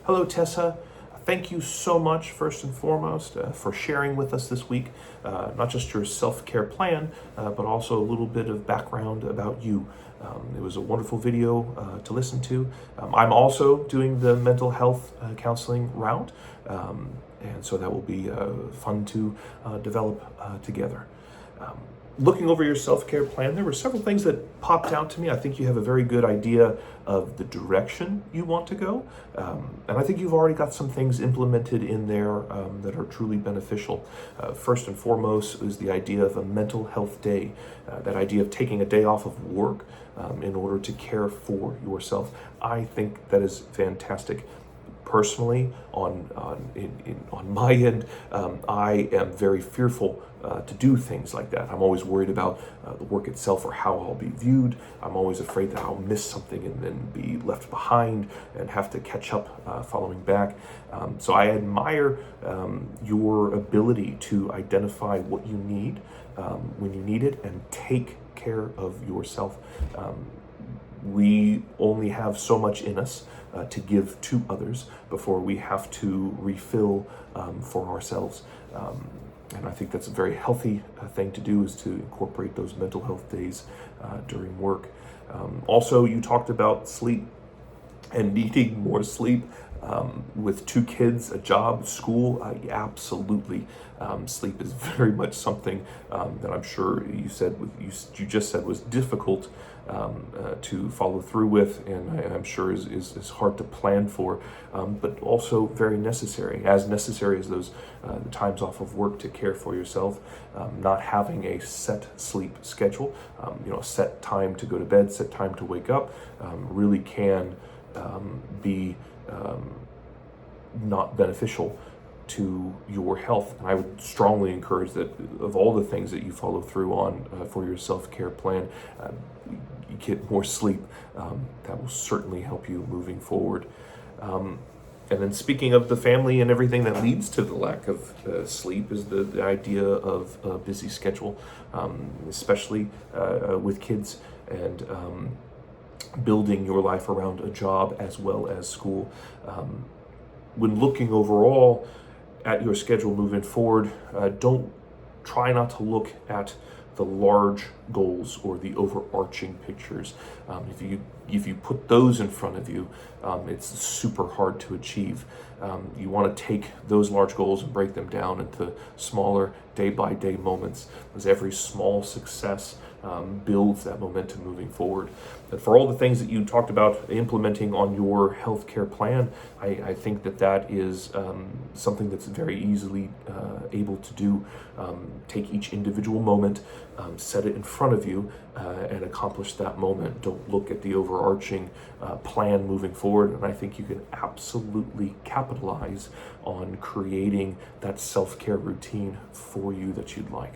Hello, Tessa. Thank you so much, first and foremost, for sharing with us this week, not just your self-care plan, but also a little bit of background about you. It was a wonderful video to listen to. I'm also doing the mental health counseling route, and so that will be fun to develop together. Looking over your self-care plan, there were several things that popped out to me. I think you have a very good idea of the direction you want to go. And I think you've already got some things implemented in there that are truly beneficial. First and foremost is the idea of a mental health day, that idea of taking a day off of work in order to care for yourself. I think that is fantastic. Personally, on my end, I am very fearful to do things like that. I'm always worried about the work itself or how I'll be viewed. I'm always afraid that I'll miss something and then be left behind and have to catch up following back. So I admire your ability to identify what you need when you need it and take care of yourself. We only have so much in us to give to others before we have to refill for ourselves. And I think that's a very healthy thing to do, is to incorporate those mental health days during work. Also, you talked about sleep and needing more sleep. With 2 kids, a job, school, absolutely. Sleep is very much something that I'm sure you just said was difficult to follow through with, and I'm sure is hard to plan for, but also very necessary. As necessary as those times off of work to care for yourself. Not having a set sleep schedule, set time to go to bed, set time to wake up, really can be not beneficial to your health. And I would strongly encourage that of all the things that you follow through on for your self-care plan, you get more sleep. That will certainly help you moving forward. And then speaking of the family and everything that leads to the lack of sleep is the idea of a busy schedule, especially with kids and building your life around a job as well as school. When looking overall at your schedule moving forward, don't try not to look at the large goals or the overarching pictures. If you put those in front of you, it's super hard to achieve. You want to take those large goals and break them down into smaller day-by-day moments, as every small success builds that momentum moving forward. And for all the things that you talked about implementing on your healthcare plan, I think that is something that's very easily able to do. Take each individual moment, set it in front of you, and accomplish that moment. Don't look at the overarching plan moving forward. And I think you can absolutely capitalize on creating that self-care routine for you that you'd like.